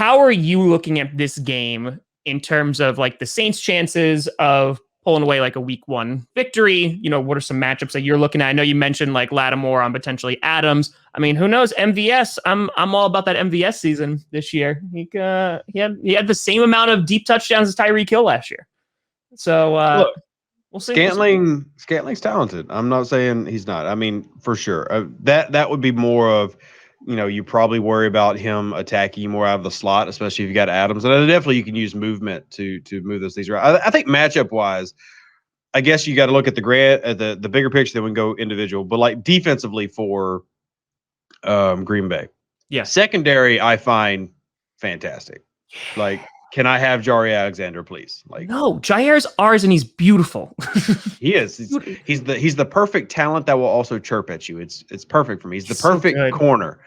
how are you looking at this game in terms of like the Saints' chances of pulling away like a week 1 victory? You know, what are some matchups that you're looking at? I know you mentioned like Lattimore on potentially Adams. I mean, who knows? MVS. I'm all about that MVS season this year. He had the same amount of deep touchdowns as Tyreek Hill last year. So Look, we'll see. Scantling's talented. I'm not saying he's not. I mean, for sure. That would be more of, you probably worry about him attacking more out of the slot, especially if you got Adams. And definitely you can use movement to move those things around. I think matchup wise, I guess you got to look at the bigger picture, then we can go individual. But like defensively for Green Bay, yeah, secondary I find fantastic. Like, can I have Jari Alexander, please? Like, no, Jair's ours, and he's beautiful. he is. He's the perfect talent that will also chirp at you. It's perfect for me. He's the perfect corner.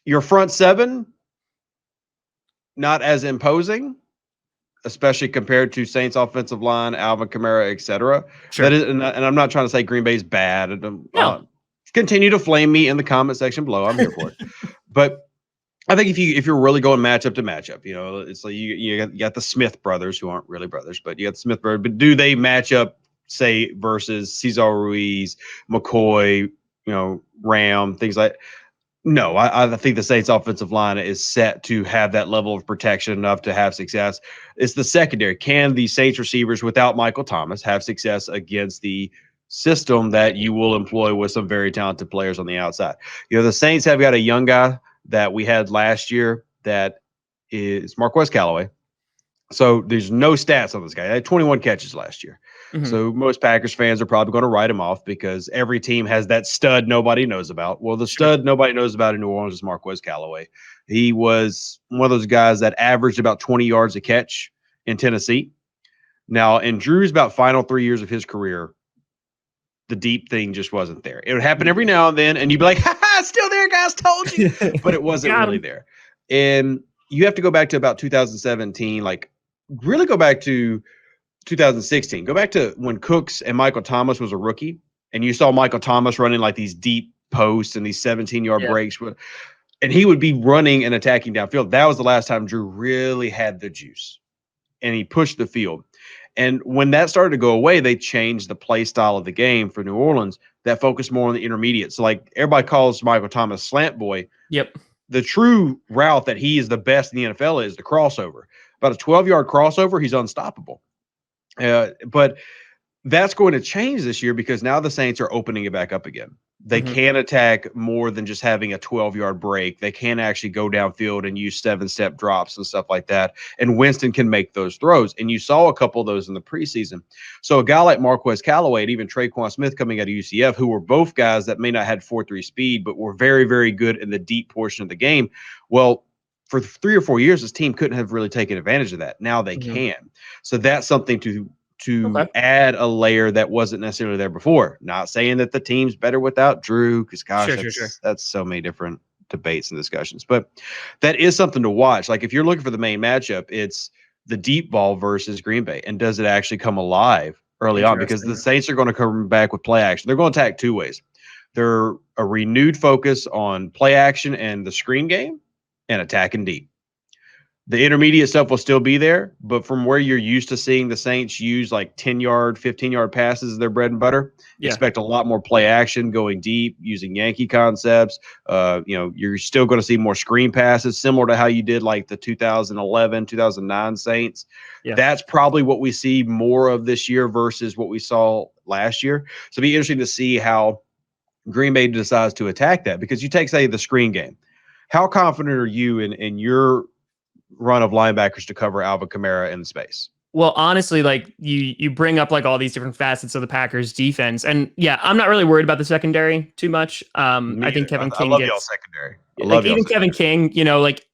Your front seven, not as imposing, especially compared to Saints offensive line, Alvin Kamara, etc. Sure. That is, and I'm not trying to say Green Bay's bad. No. Continue to flame me in the comment section below. I'm here for it. But I think if you're really going matchup to matchup, it's like you got the Smith brothers, who aren't really brothers, but you got the Smith brothers. But do they match up, say, versus Cesar Ruiz, McCoy, Ram, things like? No, I think the Saints offensive line is set to have that level of protection enough to have success. It's the secondary. Can the Saints receivers without Michael Thomas have success against the system that you will employ with some very talented players on the outside? The Saints have got a young guy that we had last year that is Marquez Callaway. So there's no stats on this guy. He had 21 catches last year. Mm-hmm. So most Packers fans are probably going to write him off because every team has that stud nobody knows about. Well, the stud nobody knows about in New Orleans is Marquez Callaway. He was one of those guys that averaged about 20 yards a catch in Tennessee. Now, in Drew's about final 3 years of his career, the deep thing just wasn't there. It would happen every now and then, and you'd be like, ha, still there, guys, told you. But it wasn't really there. And you have to go back to about 2017, like really go back to 2016. Go back to when Cooks and Michael Thomas was a rookie, and you saw Michael Thomas running like these deep posts and these 17-yard breaks. And he would be running and attacking downfield. That was the last time Drew really had the juice, and he pushed the field. And when that started to go away, they changed the play style of the game for New Orleans that focused more on the intermediate. So like everybody calls Michael Thomas slant boy. Yep. The true route that he is the best in the NFL is the crossover. About a 12-yard crossover, he's unstoppable. But that's going to change this year because now the Saints are opening it back up again. They can attack more than just having a 12-yard break. They can actually go downfield and use 7-step drops and stuff like that. And Winston can make those throws. And you saw a couple of those in the preseason. So a guy like Marquez Callaway and even Traquan Smith coming out of UCF, who were both guys that may not have 4.3 speed, but were very, very good in the deep portion of the game. Well, for 3 or 4 years, this team couldn't have really taken advantage of that. Now they can. So that's something to add a layer that wasn't necessarily there before. Not saying that the team's better without Drew, because gosh, that's so many different debates and discussions. But that is something to watch. Like if you're looking for the main matchup, it's the deep ball versus Green Bay. And does it actually come alive early on? Because the Saints are going to come back with play action. They're going to attack two ways. They're a renewed focus on play action and the screen game and attacking deep. The intermediate stuff will still be there, but from where you're used to seeing the Saints use like 10-yard, 15-yard passes as their bread and butter, expect a lot more play action going deep using Yankee concepts. You're still going to see more screen passes, similar to how you did like the 2011, 2009 Saints. Yeah. That's probably what we see more of this year versus what we saw last year. So it'll be interesting to see how Green Bay decides to attack that, because you take, say, the screen game. How confident are you in your run of linebackers to cover Alvin Kamara in space? Well, honestly, like you bring up like all these different facets of the Packers defense, and yeah, I'm not really worried about the secondary too much. I think Kevin King love y'all secondary. Kevin King,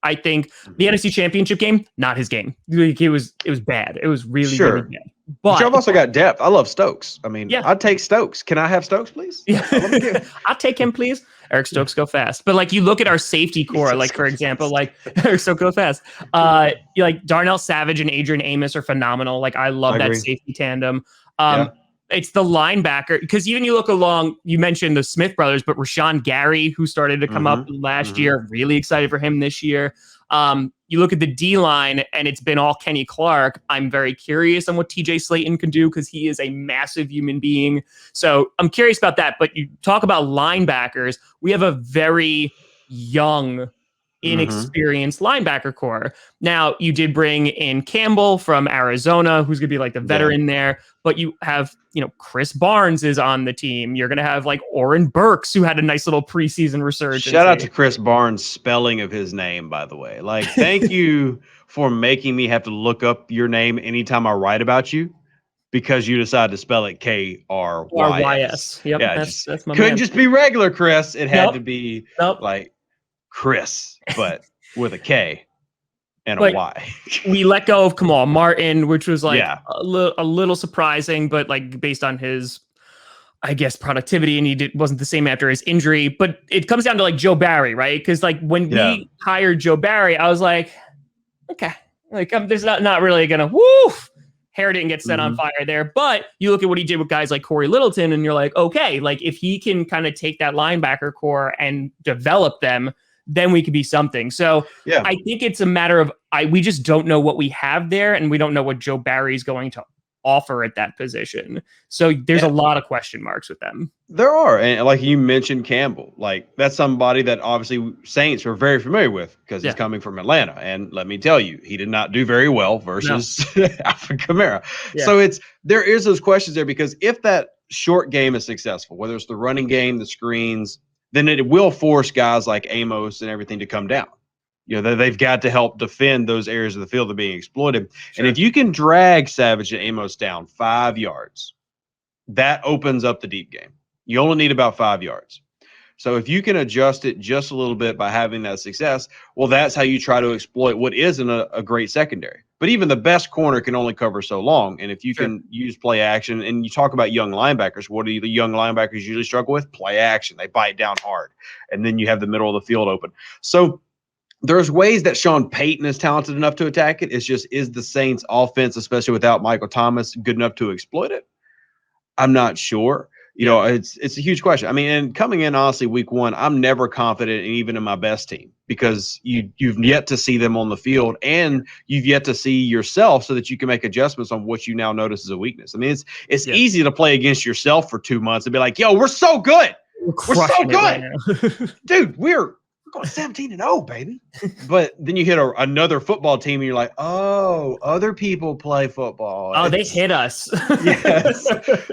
I think the NFC Championship game, not his game. It was bad. It was really really bad. But y'all also got depth. I love Stokes. I mean, I'd take Stokes. Can I have Stokes, please? Yeah, I'll take him, please. Eric Stokes go fast. But like you look at our safety core, like for example, like Eric Stokes go fast. Like Darnell Savage and Adrian Amos are phenomenal. Like I love that safety tandem. It's the linebacker, because even you look along, you mentioned the Smith brothers, but Rashawn Gary, who started to come up last year, really excited for him this year. You look at the D-line, and it's been all Kenny Clark. I'm very curious on what TJ Slayton can do, because he is a massive human being. So I'm curious about that. But you talk about linebackers. We have a very young, inexperienced linebacker core. Now, you did bring in Campbell from Arizona, who's going to be like the veteran there, but you have, Chris Barnes is on the team. You're going to have like Oren Burks, who had a nice little preseason resurgence. Shout out to Chris Barnes' spelling of his name, by the way. Like, thank you for making me have to look up your name anytime I write about you, because you decided to spell it Krys. Yep, yeah, that's my couldn't man. just be regular Chris. It had to be like Chris, but with a K and a Y. We let go of Kamal Martin, which was like a little surprising, but like based on his, I guess, productivity, and he wasn't the same after his injury. But it comes down to like Joe Barry, right? Because like when we hired Joe Barry, I was like, okay, like there's not really gonna hair didn't get set on fire there. But you look at what he did with guys like Corey Littleton, and you're like, okay, like if he can kind of take that linebacker core and develop them, then we could be something. So I think it's a matter of we just don't know what we have there, and we don't know what Joe Barry is going to offer at that position. So there's a lot of question marks with them. There are. And like you mentioned Campbell, like that's somebody that obviously Saints are very familiar with, because he's coming from Atlanta. And let me tell you, he did not do very well versus Alvin Kamara. So there is those questions there, because if that short game is successful, whether it's the running game, the screens, then it will force guys like Amos and everything to come down. They've got to help defend those areas of the field that are being exploited. And if you can drag Savage and Amos down 5 yards, that opens up the deep game. You only need about 5 yards. So if you can adjust it just a little bit by having that success, well, that's how you try to exploit what isn't a great secondary. But even the best corner can only cover so long. And if you can use play action, and you talk about young linebackers, what do the young linebackers usually struggle with? Play action. They bite down hard. And then you have the middle of the field open. So there's ways that Sean Payton is talented enough to attack it. It's just, is the Saints offense, especially without Michael Thomas, good enough to exploit it? I'm not sure. It's a huge question. I mean, and coming in, honestly, week one, I'm never confident even in my best team, because you've yet to see them on the field, and you've yet to see yourself, so that you can make adjustments on what you now notice as a weakness. I mean, it's easy to play against yourself for 2 months and be like, yo, we're so good. We're so good. Right dude, we're going 17-0, baby. But then you hit another football team, and you're like, oh, other people play football. Oh, they hit us. Yes.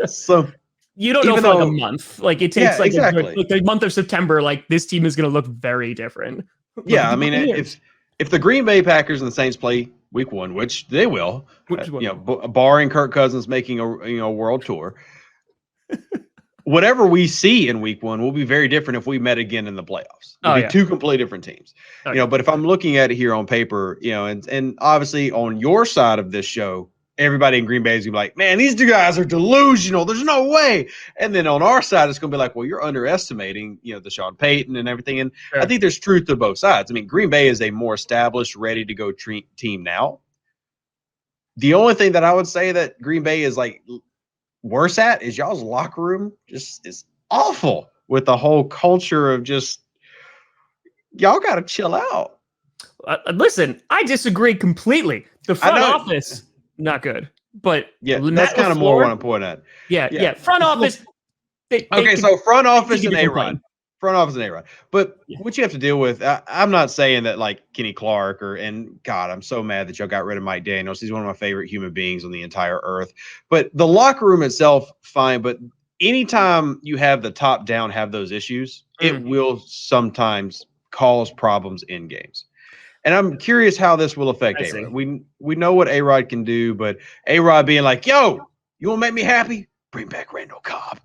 So you don't know for like a month. Like it takes like the month of September, like this team is going to look very different. Yeah, I mean, if the Green Bay Packers and the Saints play week one, which they will, barring Kirk Cousins making a world tour, whatever we see in week one will be very different if we met again in the playoffs. It'll be two completely different teams. But if I'm looking at it here on paper, and obviously on your side of this show, everybody in Green Bay is going to be like, man, these two guys are delusional. There's no way. And then on our side, it's going to be like, well, you're underestimating, the Sean Payton and everything. And I think there's truth to both sides. I mean, Green Bay is a more established, ready-to-go team now. The only thing that I would say that Green Bay is like worse at is y'all's locker room just is awful, with the whole culture of just, y'all got to chill out. Listen, I disagree completely. The front office, not good. But that's kind of more what I'm pointing at. Yeah. Front office. So front office and A-Rod. Front office and A-Rod. But what you have to deal with, I'm not saying that like Kenny Clark and God, I'm so mad that y'all got rid of Mike Daniels. He's one of my favorite human beings on the entire earth. But the locker room itself, fine. But anytime you have the top down have those issues, it will sometimes cause problems in games. And I'm curious how this will affect A-Rod. We know what A-Rod can do, but A-Rod being like, yo, you want to make me happy? Bring back Randall Cobb.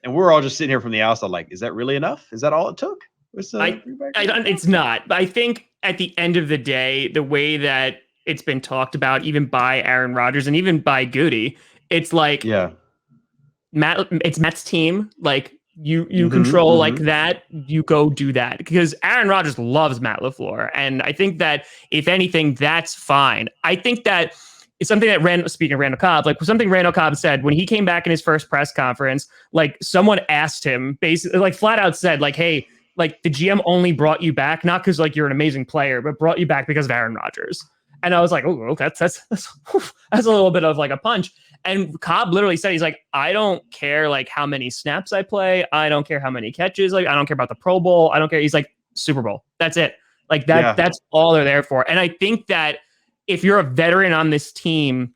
And we're all just sitting here from the outside like, is that really enough? Is that all it took? It's not. But I think at the end of the day, the way that it's been talked about, even by Aaron Rodgers and even by Goody, it's like it's Matt's team. Like, you control like that, you go do that, because Aaron Rodgers loves Matt LaFleur. And I think that if anything, that's fine. I think that it's something that speaking of Randall Cobb, like something Randall Cobb said when he came back in his first press conference, like someone asked him basically, like flat out said, like, hey, like the GM only brought you back, not because like you're an amazing player, but brought you back because of Aaron Rodgers. And I was like, oh, that's a little bit of like a punch. And Cobb literally said, he's like, I don't care like how many snaps I play. I don't care how many catches. Like, I don't care about the Pro Bowl. I don't care. He's like, Super Bowl. That's it. Like that's all they're there for. And I think that if you're a veteran on this team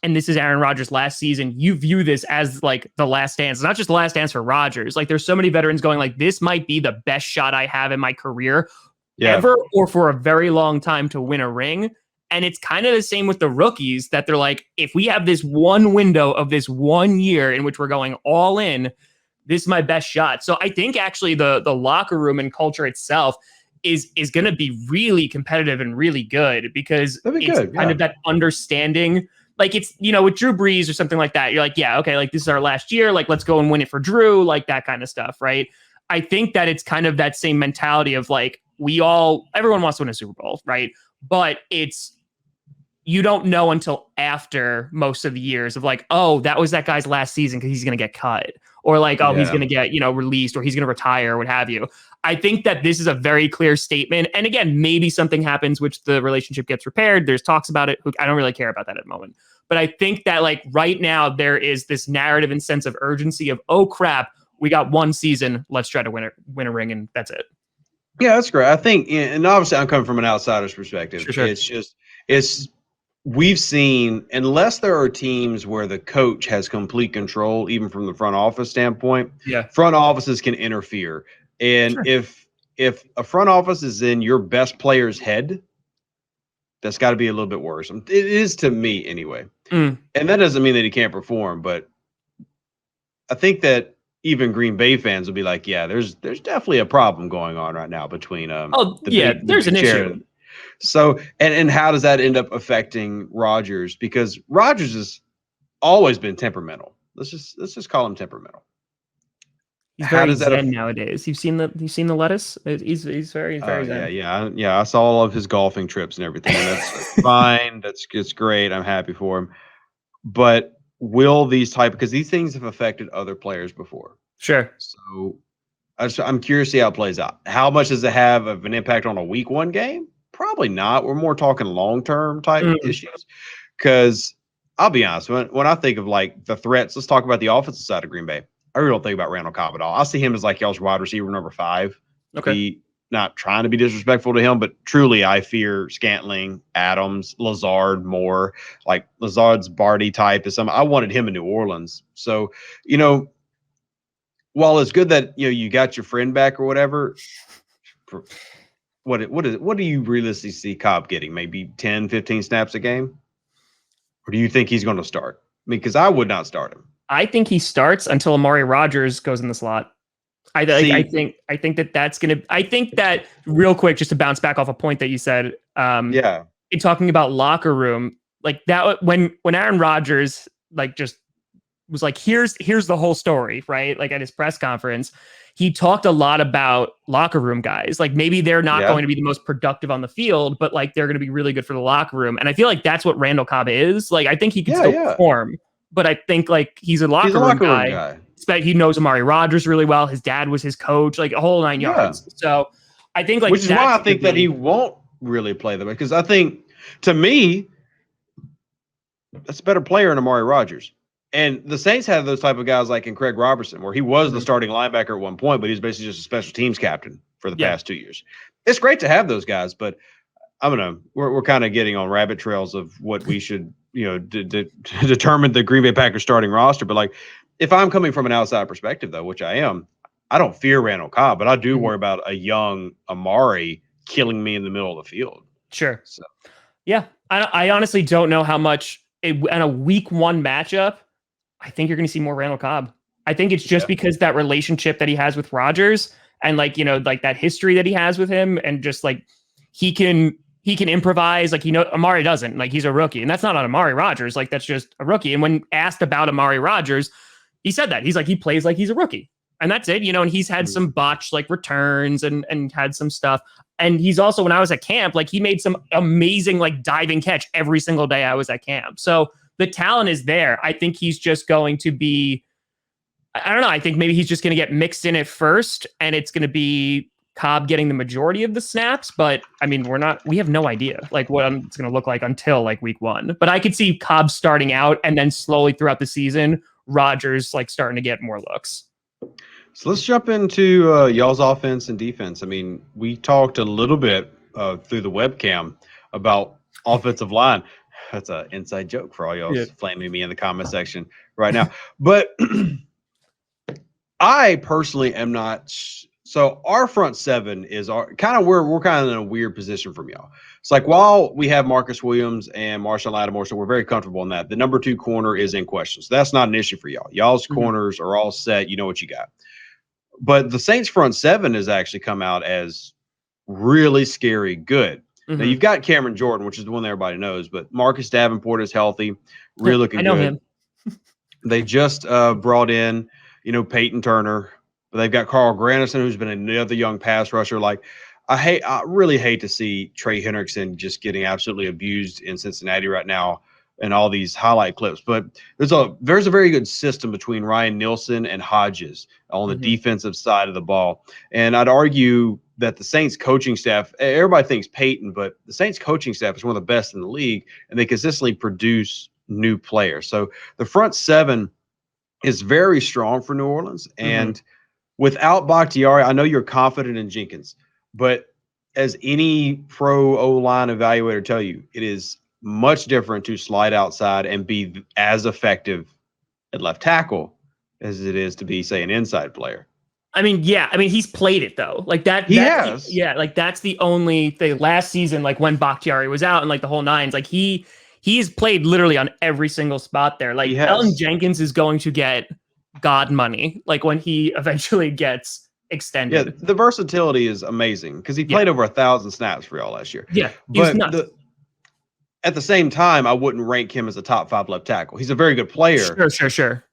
and this is Aaron Rodgers' last season, you view this as like the last dance. It's not just the last dance for Rodgers. Like there's so many veterans going like, this might be the best shot I have in my career ever or for a very long time to win a ring. And it's kind of the same with the rookies that they're like, if we have this one window of this 1 year in which we're going all in, this is my best shot. So I think actually the locker room and culture itself is going to be really competitive and really good because it's kind of that understanding. Like it's, with Drew Brees or something like that, you're like, yeah, okay, like this is our last year. Like, let's go and win it for Drew, like that kind of stuff, right? I think that it's kind of that same mentality of like, everyone wants to win a Super Bowl, right? But you don't know until after most of the years of like, oh, that was that guy's last season because he's going to get cut. Or like, oh, he's going to get, released or he's going to retire or what have you. I think that this is a very clear statement. And again, maybe something happens which the relationship gets repaired. There's talks about it. I don't really care about that at the moment. But I think that like right now there is this narrative and sense of urgency of, oh, crap, we got one season. Let's try to win a ring. And that's it. Yeah, that's great. I think, and obviously I'm coming from an outsider's perspective. Sure. We've seen, unless there are teams where the coach has complete control, even from the front office standpoint, front offices can interfere. And if a front office is in your best player's head, that's got to be a little bit worse. It is to me anyway. And that doesn't mean that he can't perform, but I think that even Green Bay fans will be like, yeah, there's definitely a problem going on right now between there's an issue. So, and how does that end up affecting Rodgers? Because Rodgers has always been temperamental. Let's just call him temperamental. He's very zen nowadays. You've seen the lettuce. He's very zen. Yeah. I saw all of his golfing trips and everything. And that's fine. It's great. I'm happy for him. But will because these things have affected other players before. Sure. So I'm curious to see how it plays out. How much does it have of an impact on a week one game? Probably not. We're more talking long-term type issues. Because I'll be honest, when I think of like the threats, let's talk about the offensive side of Green Bay. I really don't think about Randall Cobb at all. I see him as like y'all's wide receiver number 5. Okay. Not trying to be disrespectful to him, but truly I fear Scantling, Adams, Lazard more. Like Lazard's Barty type is something. I wanted him in New Orleans. So, while it's good that you got your friend back or whatever, what do you realistically see Cobb getting? Maybe 10, 15 snaps a game? Or do you think he's going to start? I mean, because I would not start him. I think he starts until Amari Rodgers goes in the slot. I think that's going to. I think that real quick, just to bounce back off a point that you said. In talking about locker room, like that when Aaron Rodgers like just was like, here's the whole story, right? Like at his press conference, he talked a lot about locker room guys. Like maybe they're not going to be the most productive on the field, but like they're going to be really good for the locker room. And I feel like that's what Randall Cobb is. Like I think he can still perform. But I think like he's a locker room guy. He knows Amari Rodgers really well. His dad was his coach, like a whole 9 yards. So I think like which is why I think that he won't really play them because I think to me that's a better player than Amari Rodgers. And the Saints have those type of guys like in Craig Robertson, where he was the starting linebacker at one point, but he's basically just a special teams captain for the past 2 years. It's great to have those guys, but I don't know. We're kind of getting on rabbit trails of what we should determine the Green Bay Packers starting roster. But like, if I'm coming from an outside perspective, though, which I am, I don't fear Randall Cobb, but I do worry about a young Amari killing me in the middle of the field. Sure. So. Yeah. I honestly don't know how much in a week one matchup, I think you're going to see more Randall Cobb. I think it's just because that relationship that he has with Rodgers and like, like that history that he has with him and just like he can improvise. Like, Amari doesn't. Like, he's a rookie. And that's not on Amari Rodgers. Like, that's just a rookie. And when asked about Amari Rodgers, he said that. He's like, he plays like he's a rookie. And that's it, and he's had some botched, like, returns and had some stuff. And he's also, when I was at camp, like he made some amazing like diving catch every single day I was at camp. So the talent is there. I think he's just going to be, I don't know. I think maybe he's just going to get mixed in at first, and it's going to be Cobb getting the majority of the snaps. But I mean, we have no idea like what it's going to look like until like week 1. But I could see Cobb starting out and then slowly throughout the season, Rodgers like starting to get more looks. So let's jump into y'all's offense and defense. I mean, we talked a little bit through the webcam about offensive line. That's an inside joke for all y'all flaming me in the comment section right now. But I personally am not. So our front seven is we're kind of in a weird position from y'all. It's like while we have Marcus Williams and Marshall Lattimore, so we're very comfortable in that. The number 2 corner is in question, so that's not an issue for y'all. Y'all's corners are all set. You know what you got. But the Saints front seven has actually come out as really scary good. Now you've got Cameron Jordan, which is the one that everybody knows, but Marcus Davenport is healthy, really looking good. I know him. They just brought in, Peyton Turner. But they've got Carl Granderson, who's been another young pass rusher. Like, I really hate to see Trey Hendrickson just getting absolutely abused in Cincinnati right now and all these highlight clips. But there's a very good system between Ryan Nielsen and Hodges on the defensive side of the ball. And I'd argue that the Saints coaching staff, everybody thinks Peyton, but the Saints coaching staff is one of the best in the league, and they consistently produce new players. So the front seven is very strong for New Orleans. And without Bakhtiari, I know you're confident in Jenkins, but as any pro O-line evaluator tell you, it is much different to slide outside and be as effective at left tackle as it is to be, say, an inside player. I mean, yeah. I mean, he's played it though. Like that. Yes. Yeah. Like that's the only thing. Last season, like when Bakhtiari was out and like the whole nines, like he's played literally on every single spot there. Like Elton Jenkins is going to get God money, like when he eventually gets extended. Yeah, the versatility is amazing because he played over 1,000 snaps for y'all last year. Yeah, but at the same time, I wouldn't rank him as a top 5 left tackle. He's a very good player. Sure.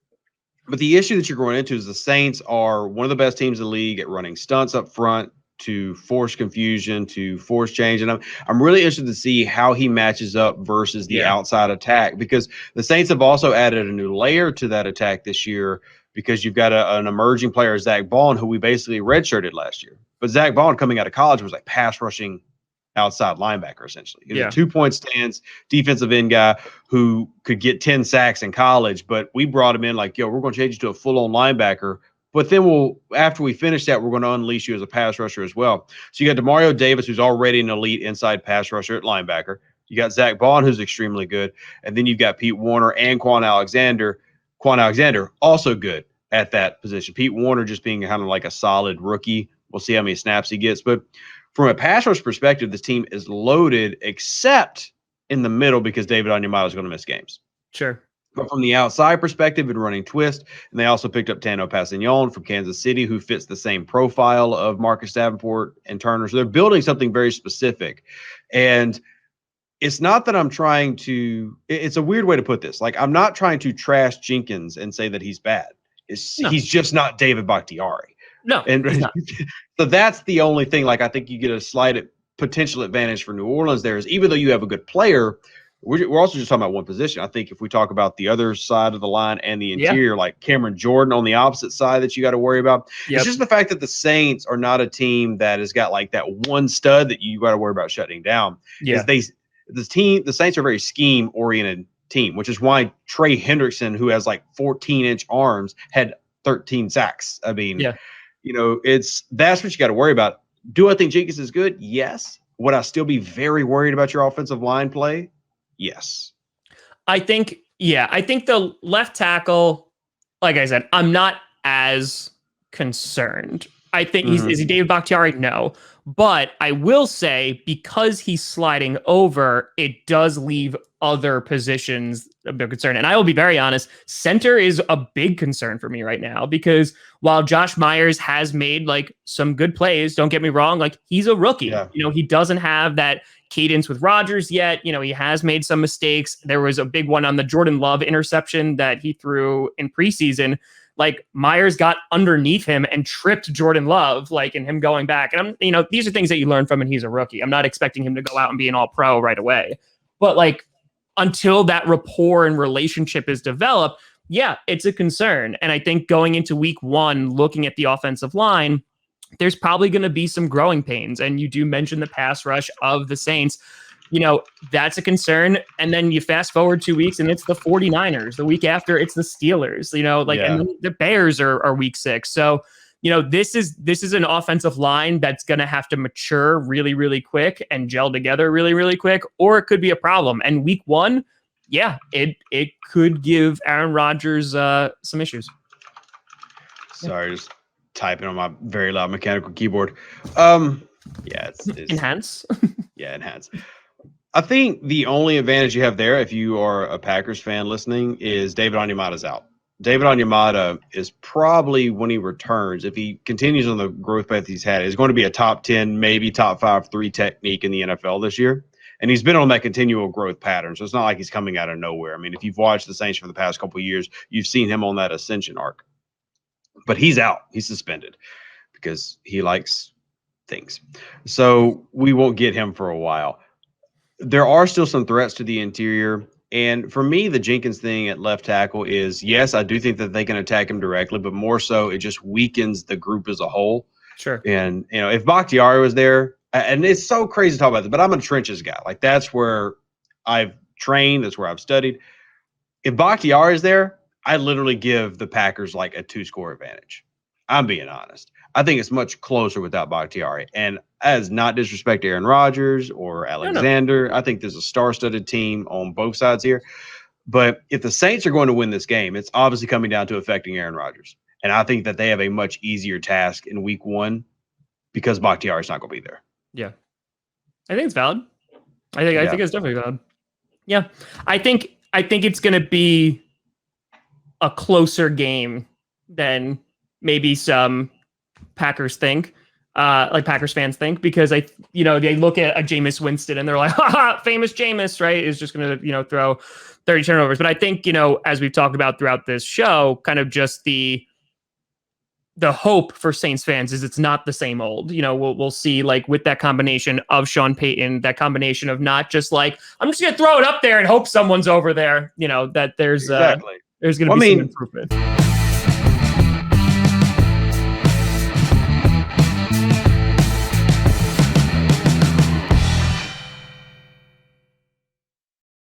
But the issue that you're going into is the Saints are one of the best teams in the league at running stunts up front to force confusion, to force change. And I'm really interested to see how he matches up versus the outside attack, because the Saints have also added a new layer to that attack this year, because you've got an emerging player, Zach Bond, who we basically redshirted last year. But Zach Bond coming out of college was like pass rushing outside linebacker, essentially. He was a 2-point stance, defensive end guy who could get 10 sacks in college, but we brought him in like, we're going to change you to a full-on linebacker. But then after we finish that, we're going to unleash you as a pass rusher as well. So you got DeMario Davis, who's already an elite inside pass rusher at linebacker. You got Zach Bond, who's extremely good. And then you've got Pete Warner and Quan Alexander. Quan Alexander, also good at that position. Pete Warner just being kind of like a solid rookie. We'll see how many snaps he gets. But from a pass rush perspective, this team is loaded except in the middle because David Onyemata is going to miss games. Sure. But from the outside perspective and running twist, and they also picked up Tano Passignon from Kansas City, who fits the same profile of Marcus Davenport and Turner. So they're building something very specific. And it's not that I'm trying to – it's a weird way to put this. Like, I'm not trying to trash Jenkins and say that he's bad. He's just not David Bakhtiari. No, and so that's the only thing. Like, I think you get a slight potential advantage for New Orleans there is, even though you have a good player, we're also just talking about one position. I think if we talk about the other side of the line and the interior, like Cameron Jordan on the opposite side that you got to worry about. It's just the fact that the Saints are not a team that has got like that one stud that you got to worry about shutting down. The Saints are a very scheme oriented team, which is why Trey Hendrickson, who has like 14-inch arms, had 13 sacks. I mean, that's what you got to worry about. Do I think Jenkins is good? Yes. Would I still be very worried about your offensive line play? Yes. I think the left tackle, like I said, I'm not as concerned. I think is he David Bakhtiari? No. But I will say, because he's sliding over, it does leave other positions a bit concerned. And I will be very honest, center is a big concern for me right now, because while Josh Myers has made like some good plays, don't get me wrong, like he's a rookie. He doesn't have that cadence with Rodgers yet. He has made some mistakes. There was a big one on the Jordan Love interception that he threw in preseason. like Myers got underneath him and tripped Jordan Love, like, in him going back. And these are things that you learn from, and he's a rookie. I'm not expecting him to go out and be an all-pro right away. But like, until that rapport and relationship is developed, yeah, it's a concern. And I think going into week one, looking at the offensive line, there's probably going to be some growing pains. And you do mention the pass rush of the Saints. That's a concern. And then you fast forward 2 weeks and it's the 49ers. The week after, it's the Steelers, and then the Bears are week 6. So, this is an offensive line that's going to have to mature really, really quick and gel together really, really quick, or it could be a problem. And week 1, yeah, it could give Aaron Rodgers some issues. Sorry, just typing on my very loud mechanical keyboard. It's enhance. Yeah, enhance. I think the only advantage you have there, if you are a Packers fan listening, is David Onyemata's out. David Onyemata is probably, when he returns, if he continues on the growth path he's had, is going to be a top 10, maybe top 5 3 technique in the NFL this year. And he's been on that continual growth pattern. So it's not like he's coming out of nowhere. I mean, if you've watched the Saints for the past couple of years, you've seen him on that ascension arc. But he's out. He's suspended because he likes things. So we won't get him for a while. There are still some threats to the interior. And for me, the Jenkins thing at left tackle is, yes, I do think that they can attack him directly, but more so it just weakens the group as a whole. Sure. And, if Bakhtiari was there, and it's so crazy to talk about this, but I'm a trenches guy. Like, that's where I've trained. That's where I've studied. If Bakhtiari is there, I literally give the Packers like a 2-score advantage. I'm being honest. I think it's much closer without Bakhtiari. And as not disrespect to Aaron Rodgers or Alexander, I think there's a star-studded team on both sides here. But if the Saints are going to win this game, it's obviously coming down to affecting Aaron Rodgers. And I think that they have a much easier task in week 1 because Bakhtiari's not going to be there. Yeah. I think it's valid. I think it's definitely valid. Yeah. I think it's going to be a closer game than maybe some Packers think, Packers fans think, because they look at a Jameis Winston and they're like, haha, famous Jameis, right? Is just going to, throw 30 turnovers. But I think, as we've talked about throughout this show, kind of just the hope for Saints fans is it's not the same old. We'll see, like, with that combination of Sean Payton, that combination of not just like, I'm just going to throw it up there and hope someone's over there, that there's going to be some improvement.